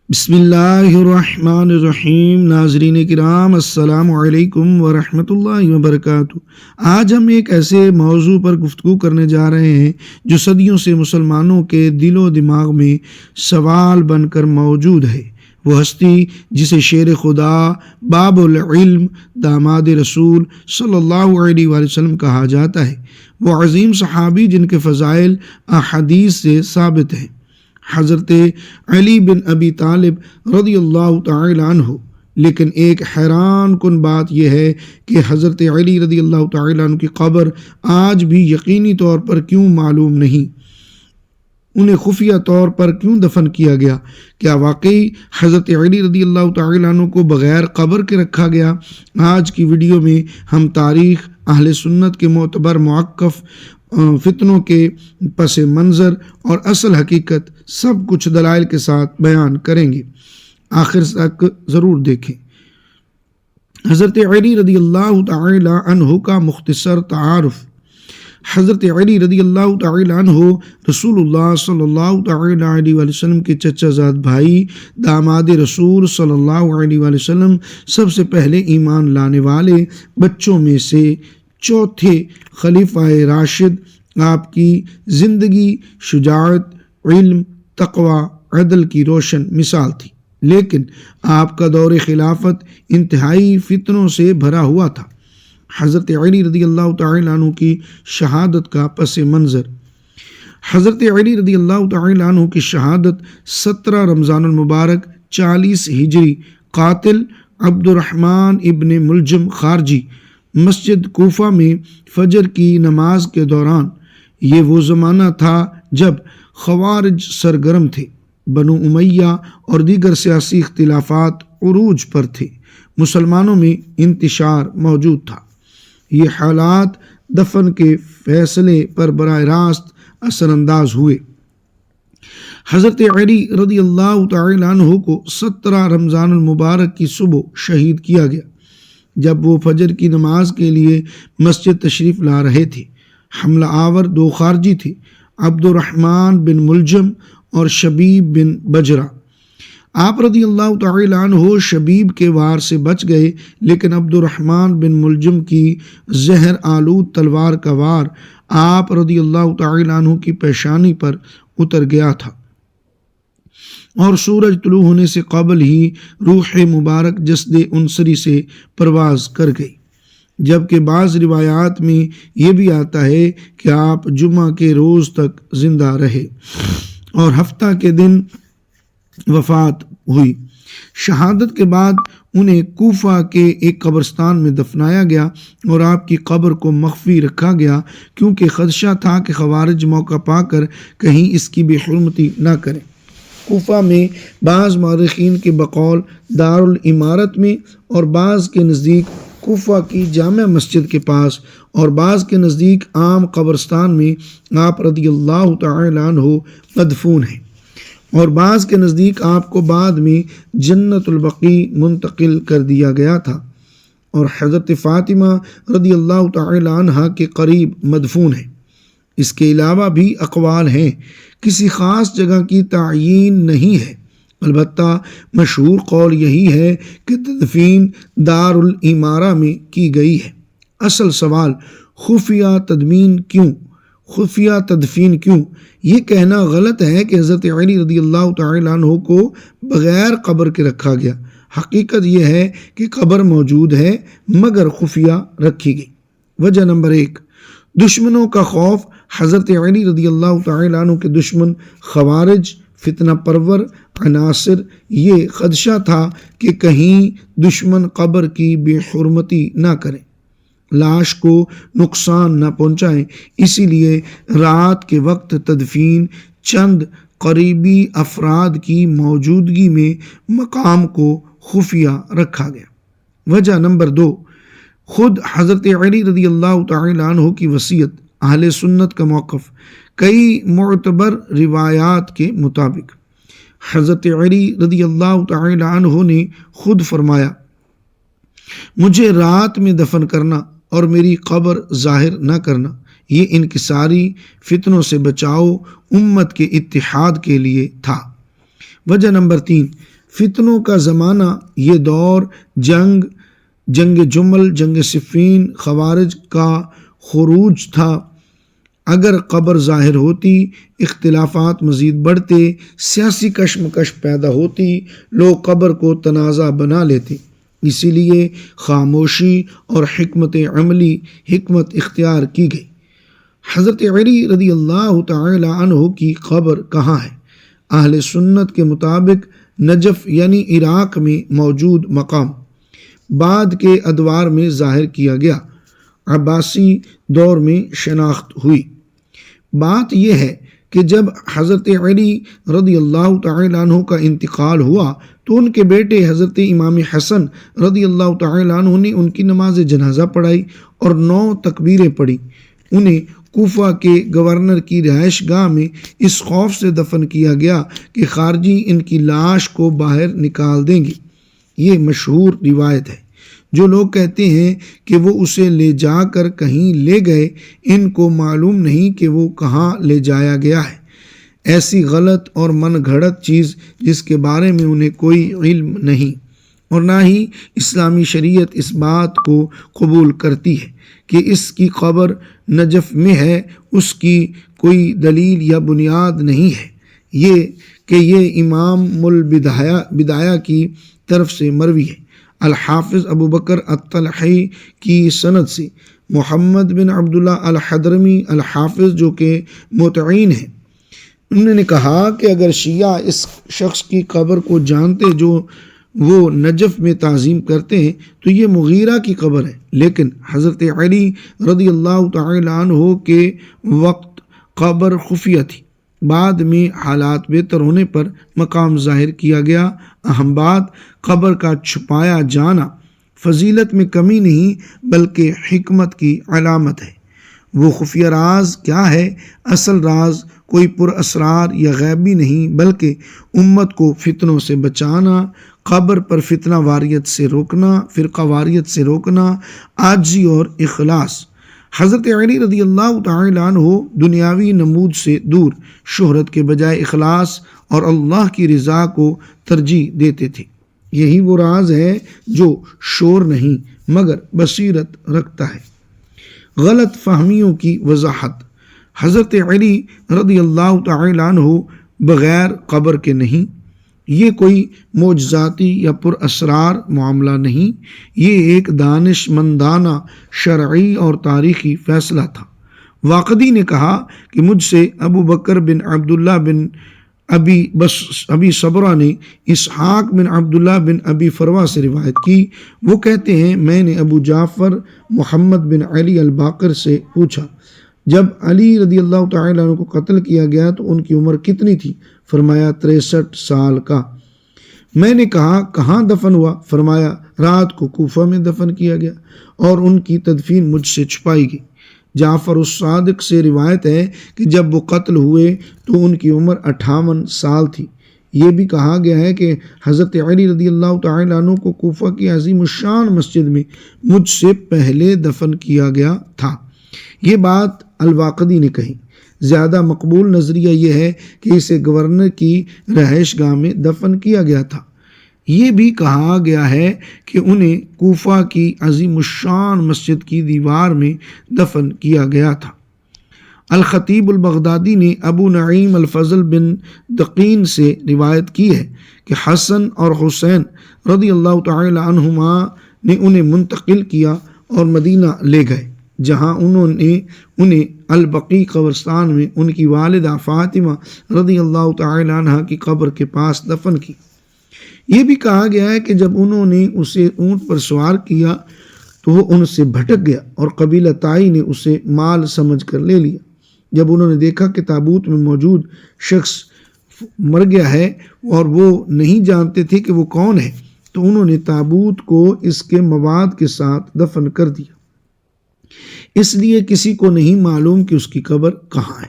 بسم اللہ الرحمن الرحیم۔ ناظرین کرام، السلام علیکم ورحمۃ اللہ وبرکاتہ۔ آج ہم ایک ایسے موضوع پر گفتگو کرنے جا رہے ہیں جو صدیوں سے مسلمانوں کے دل و دماغ میں سوال بن کر موجود ہے۔ وہ ہستی جسے شیر خدا، باب العلم، داماد رسول صلی اللہ علیہ وآلہ وسلم کہا جاتا ہے، وہ عظیم صحابی جن کے فضائل احادیث سے ثابت ہیں، حضرت علی بن ابی طالب رضی اللہ تعالی عنہ۔ لیکن ایک حیران کن بات یہ ہے کہ حضرت علی رضی اللہ تعالی عنہ کی قبر آج بھی یقینی طور پر کیوں معلوم نہیں؟ انہیں خفیہ طور پر کیوں دفن کیا گیا؟ کیا واقعی حضرت علی رضی اللہ تعالی عنہ کو بغیر قبر کے رکھا گیا؟ آج کی ویڈیو میں ہم تاریخ، اہل سنت کے معتبر موقف، فتنوں کے پس منظر اور اصل حقیقت سب کچھ دلائل کے ساتھ بیان کریں گے۔ آخر تک ضرور دیکھیں۔ حضرت علی رضی اللہ تعالی عنہ کا مختصر تعارف۔ حضرت علی رضی اللہ تعالی عنہ رسول اللہ صلی اللہ تعالی علیہ وآلہ وسلم کے چچا زاد بھائی، داماد رسول صلی اللہ علیہ وآلہ وسلم، سب سے پہلے ایمان لانے والے بچوں میں سے چوتھے خلیفہ راشد۔ آپ کی زندگی شجاعت، علم، تقوی، عدل کی روشن مثال تھی، لیکن آپ کا دور خلافت انتہائی فتنوں سے بھرا ہوا تھا۔ حضرت علی رضی اللہ تعالی عنہ کی شہادت کا پس منظر۔ حضرت علی رضی اللہ تعالی عنہ کی شہادت 17 رمضان المبارک 40 ہجری، قاتل عبد الرحمن ابن ملجم خارجی، مسجد کوفہ میں فجر کی نماز کے دوران۔ یہ وہ زمانہ تھا جب خوارج سرگرم تھے، بنو امیہ اور دیگر سیاسی اختلافات عروج پر تھے، مسلمانوں میں انتشار موجود تھا۔ یہ حالات دفن کے فیصلے پر براہ راست اثر انداز ہوئے۔ حضرت علی رضی اللہ تعالی عنہ کو 17 رمضان المبارک کی صبح شہید کیا گیا، جب وہ فجر کی نماز کے لیے مسجد تشریف لا رہے تھے۔ حملہ آور 2 خارجی تھے، عبد الرحمن بن ملجم اور شبیب بن بجرہ۔ آپ رضی اللہ تعالی عنہ شبیب کے وار سے بچ گئے، لیکن عبد الرحمن بن ملجم کی زہر آلود تلوار کا وار آپ رضی اللہ تعالی عنہ کی پیشانی پر اتر گیا تھا، اور سورج طلوع ہونے سے قبل ہی روح مبارک جسد انصری سے پرواز کر گئی۔ جبکہ بعض روایات میں یہ بھی آتا ہے کہ آپ جمعہ کے روز تک زندہ رہے اور ہفتہ کے دن وفات ہوئی۔ شہادت کے بعد انہیں کوفہ کے ایک قبرستان میں دفنایا گیا اور آپ کی قبر کو مخفی رکھا گیا، کیونکہ خدشہ تھا کہ خوارج موقع پا کر کہیں اس کی بے حرمتی نہ کریں۔ کوفہ میں بعض مورخین کے بقول دارالامارت میں، اور بعض کے نزدیک کوفہ کی جامع مسجد کے پاس، اور بعض کے نزدیک عام قبرستان میں آپ رضی اللہ تعالی عنہ مدفون ہیں، اور بعض کے نزدیک آپ کو بعد میں جنت البقیع منتقل کر دیا گیا تھا، اور حضرت فاطمہ رضی اللہ تعالی عنہ کے قریب مدفون ہیں۔ اس کے علاوہ بھی اقوال ہیں، کسی خاص جگہ کی تعیین نہیں ہے، البتہ مشہور قول یہی ہے کہ تدفین دارالامارہ میں کی گئی ہے۔ اصل سوال، خفیہ تدفین کیوں؟ یہ کہنا غلط ہے کہ حضرت علی رضی اللہ تعالی عنہ کو بغیر قبر کے رکھا گیا۔ حقیقت یہ ہے کہ قبر موجود ہے، مگر خفیہ رکھی گئی۔ وجہ نمبر 1، دشمنوں کا خوف۔ حضرت علی رضی اللہ تعالی عنہ کے دشمن خوارج، فتنہ پرور عناصر، یہ خدشہ تھا کہ کہیں دشمن قبر کی بے حرمتی نہ کریں، لاش کو نقصان نہ پہنچائیں، اسی لیے رات کے وقت تدفین چند قریبی افراد کی موجودگی میں مقام کو خفیہ رکھا گیا۔ وجہ نمبر 2، خود حضرت علی رضی اللہ تعالی عنہ کی وصیت۔ اہل سنت کا موقف۔ کئی معتبر روایات کے مطابق حضرت علی رضی اللہ تعالی عنہ نے خود فرمایا، مجھے رات میں دفن کرنا اور میری قبر ظاہر نہ کرنا، یہ انکساری فتنوں سے بچاؤ امت کے اتحاد کے لیے تھا۔ وجہ نمبر 3، فتنوں کا زمانہ، یہ دور جنگ جمل، جنگ صفین، خوارج کا خروج تھا۔ اگر قبر ظاہر ہوتی، اختلافات مزید بڑھتے، سیاسی کشمکش پیدا ہوتی، لوگ قبر کو تنازع بنا لیتے۔ اسی لیے خاموشی اور حکمت عملی حکمت اختیار کی گئی۔ حضرت علی رضی اللہ تعالی عنہ کی قبر کہاں ہے؟ اہل سنت کے مطابق نجف یعنی عراق میں موجود مقام بعد کے ادوار میں ظاہر کیا گیا، عباسی دور میں شناخت ہوئی۔ بات یہ ہے کہ جب حضرت علی رضی اللہ تعالی عنہ کا انتقال ہوا تو ان کے بیٹے حضرت امام حسن رضی اللہ تعالی عنہ نے ان کی نماز جنازہ پڑھائی اور 9 تکبیریں پڑھی۔ انہیں کوفہ کے گورنر کی رہائش گاہ میں اس خوف سے دفن کیا گیا کہ خارجی ان کی لاش کو باہر نکال دیں گے۔ یہ مشہور روایت ہے۔ جو لوگ کہتے ہیں کہ وہ اسے لے جا کر کہیں لے گئے، ان کو معلوم نہیں کہ وہ کہاں لے جایا گیا ہے۔ ایسی غلط اور من گھڑت چیز جس کے بارے میں انہیں کوئی علم نہیں، اور نہ ہی اسلامی شریعت اس بات کو قبول کرتی ہے کہ اس کی قبر نجف میں ہے، اس کی کوئی دلیل یا بنیاد نہیں ہے۔ یہ امام البدایہ کی طرف سے مروی ہے۔ الحافظ ابو بکر الطلحی کی سند سے محمد بن عبداللہ الحضرمی الحافظ جو کہ متعین ہیں، انہوں نے کہا کہ اگر شیعہ اس شخص کی قبر کو جانتے جو وہ نجف میں تعظیم کرتے ہیں تو یہ مغیرہ کی قبر ہے، لیکن حضرت علی رضی اللہ تعالی عنہ کے وقت قبر خفیہ تھی۔ بعد میں حالات بہتر ہونے پر مقام ظاہر کیا گیا۔ اہم بات، قبر کا چھپایا جانا فضیلت میں کمی نہیں بلکہ حکمت کی علامت ہے۔ وہ خفیہ راز کیا ہے؟ اصل راز کوئی پر اسرار یا غیبی نہیں بلکہ امت کو فتنوں سے بچانا، قبر پر فتنہ واریت سے روکنا، فرقہ واریت سے روکنا، عاجزی اور اخلاص۔ حضرت علی رضی اللہ تعالی عنہ دنیاوی نمود سے دور، شہرت کے بجائے اخلاص اور اللہ کی رضا کو ترجیح دیتے تھے۔ یہی وہ راز ہے جو شور نہیں مگر بصیرت رکھتا ہے۔ غلط فہمیوں کی وضاحت۔ حضرت علی رضی اللہ تعالی عنہ بغیر قبر کے نہیں۔ یہ کوئی معجزاتی یا پر اسرار معاملہ نہیں، یہ ایک دانش مندانہ شرعی اور تاریخی فیصلہ تھا۔ واقدی نے کہا کہ مجھ سے ابو بکر بن عبداللہ بن ابی صبرہ نے اسحاق بن عبداللہ بن ابی فروہ سے روایت کی۔ وہ کہتے ہیں میں نے ابو جعفر محمد بن علی الباقر سے پوچھا، جب علی رضی اللہ تعالی عنہ کو قتل کیا گیا تو ان کی عمر کتنی تھی؟ فرمایا 63 سال کا۔ میں نے کہا کہاں دفن ہوا؟ فرمایا رات کو کوفہ میں دفن کیا گیا اور ان کی تدفین مجھ سے چھپائی گئی۔ جعفر الصادق سے روایت ہے کہ جب وہ قتل ہوئے تو ان کی عمر 58 سال تھی۔ یہ بھی کہا گیا ہے کہ حضرت علی رضی اللہ تعالی عنہ کو کوفہ کی عظیم الشان مسجد میں مجھ سے پہلے دفن کیا گیا تھا۔ یہ بات الواقدی نے کہی۔ زیادہ مقبول نظریہ یہ ہے کہ اسے گورنر کی رہائش گاہ میں دفن کیا گیا تھا۔ یہ بھی کہا گیا ہے کہ انہیں کوفہ کی عظیم الشان مسجد کی دیوار میں دفن کیا گیا تھا۔ الخطیب البغدادی نے ابو نعیم الفضل بن دقین سے روایت کی ہے کہ حسن اور حسین رضی اللہ تعالی عنہما نے انہیں منتقل کیا اور مدینہ لے گئے، جہاں انہیں البقیع قبرستان میں ان کی والدہ فاطمہ رضی اللہ تعالی عنہ کی قبر کے پاس دفن کی۔ یہ بھی کہا گیا ہے کہ جب انہوں نے اسے اونٹ پر سوار کیا تو وہ ان سے بھٹک گیا اور قبیلہ تائی نے اسے مال سمجھ کر لے لیا۔ جب انہوں نے دیکھا کہ تابوت میں موجود شخص مر گیا ہے اور وہ نہیں جانتے تھے کہ وہ کون ہے تو انہوں نے تابوت کو اس کے مواد کے ساتھ دفن کر دیا، اس لیے کسی کو نہیں معلوم کہ اس کی قبر کہاں ہے۔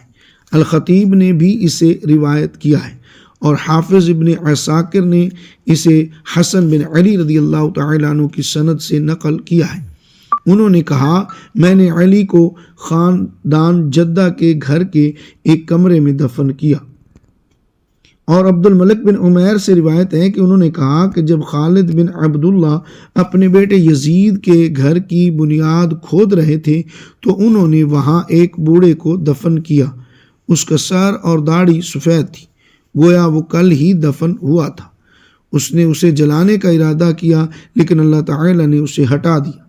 الخطیب نے بھی اسے روایت کیا ہے اور حافظ ابن عساکر نے اسے حسن بن علی رضی اللہ تعالی عنہ کی سند سے نقل کیا ہے۔ انہوں نے کہا میں نے علی کو خاندان جدہ کے گھر کے ایک کمرے میں دفن کیا اور عبد الملک بن عمیر سے روایت ہے کہ انہوں نے کہا کہ جب خالد بن عبداللہ اپنے بیٹے یزید کے گھر کی بنیاد کھود رہے تھے تو انہوں نے وہاں ایک بوڑھے کو دفن کیا۔ اس کا سر اور داڑھی سفید تھی، گویا وہ کل ہی دفن ہوا تھا۔ اس نے اسے جلانے کا ارادہ کیا لیکن اللہ تعالی نے اسے ہٹا دیا،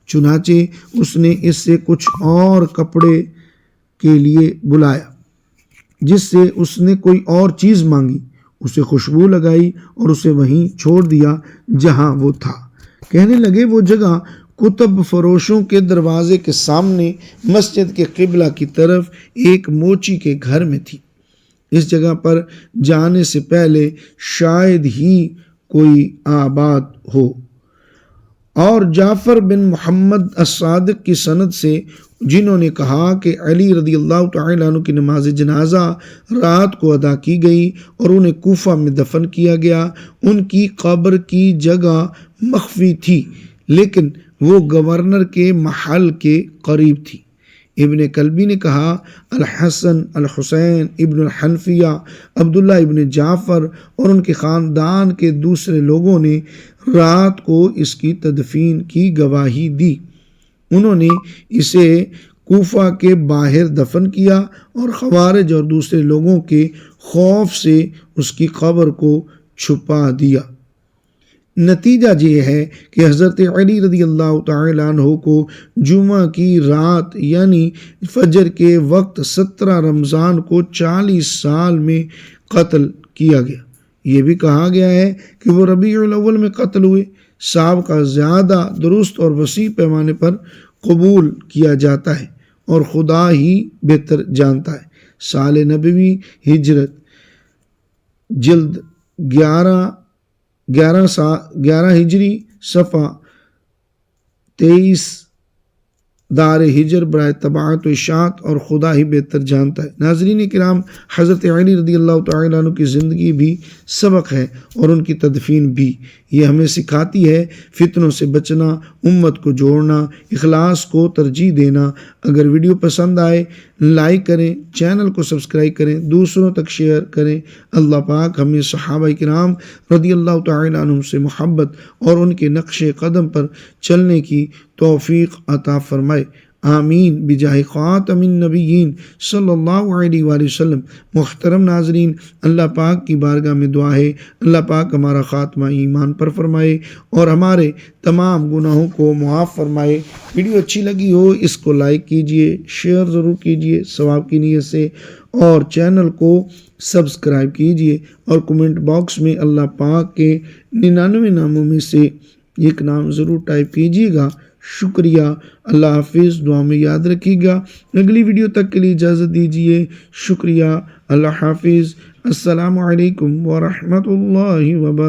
چنانچہ اس نے اس سے کچھ اور کپڑے کے لیے بلایا جس سے اس نے کوئی اور چیز مانگی، اسے خوشبو لگائی اور اسے وہیں چھوڑ دیا جہاں وہ تھا۔ کہنے لگے وہ جگہ کتب فروشوں کے دروازے کے سامنے مسجد کے قبلہ کی طرف ایک موچی کے گھر میں تھی۔ اس جگہ پر جانے سے پہلے شاید ہی کوئی آباد ہو۔ اور جعفر بن محمد الصادق کی سند سے جنہوں نے کہا کہ علی رضی اللہ تعالیٰ عنہ کی نماز جنازہ رات کو ادا کی گئی اور انہیں کوفہ میں دفن کیا گیا۔ ان کی قبر کی جگہ مخفی تھی لیکن وہ گورنر کے محل کے قریب تھی۔ ابن کلبی نے کہا الحسن، الحسین ابن الحنفیہ، عبداللہ ابن جعفر اور ان کے خاندان کے دوسرے لوگوں نے رات کو اس کی تدفین کی گواہی دی۔ انہوں نے اسے کوفہ کے باہر دفن کیا اور خوارج اور دوسرے لوگوں کے خوف سے اس کی قبر کو چھپا دیا۔ نتیجہ یہ ہے کہ حضرت علی رضی اللہ تعالیٰ عنہ کو جمعہ کی رات یعنی فجر کے وقت 17 رمضان کو 40 سال میں قتل کیا گیا۔ یہ بھی کہا گیا ہے کہ وہ ربیع الاول میں قتل ہوئے۔ صاحب کا زیادہ درست اور وسیع پیمانے پر قبول کیا جاتا ہے اور خدا ہی بہتر جانتا ہے۔ سال نبوی ہجرت جلد 11 ہجری صفحہ 23 دار ہجر برائے طباعت و اشاعت اور خدا ہی بہتر جانتا ہے۔ ناظرین کرام، حضرت علی رضی اللہ تعالیٰ عنہ کی زندگی بھی سبق ہے اور ان کی تدفین بھی۔ یہ ہمیں سکھاتی ہے فتنوں سے بچنا، امت کو جوڑنا، اخلاص کو ترجیح دینا۔ اگر ویڈیو پسند آئے لائک کریں، چینل کو سبسکرائب کریں، دوسروں تک شیئر کریں۔ اللہ پاک ہمیں صحابہ کرام رضی اللہ تعالیٰ عنہم سے محبت اور ان کے نقش قدم پر چلنے کی توفیق عطا فرمائے، آمین بجاہ خاتم النبیین صلی اللہ علیہ وآلہ وسلم۔ محترم ناظرین، اللہ پاک کی بارگاہ میں دعا ہے اللہ پاک ہمارا خاتمہ ایمان پر فرمائے اور ہمارے تمام گناہوں کو معاف فرمائے۔ ویڈیو اچھی لگی ہو اس کو لائک کیجئے، شیئر ضرور کیجئے ثواب کی نیت سے، اور چینل کو سبسکرائب کیجئے اور کمنٹ باکس میں اللہ پاک کے 99 ناموں میں سے ایک نام ضرور ٹائپ کیجئے گا۔ شکریہ، اللہ حافظ، دعا میں یاد رکھیے گا۔ اگلی ویڈیو تک کے لیے اجازت دیجیے، شکریہ، اللہ حافظ، السلام علیکم ورحمۃ اللہ وبرکاتہ۔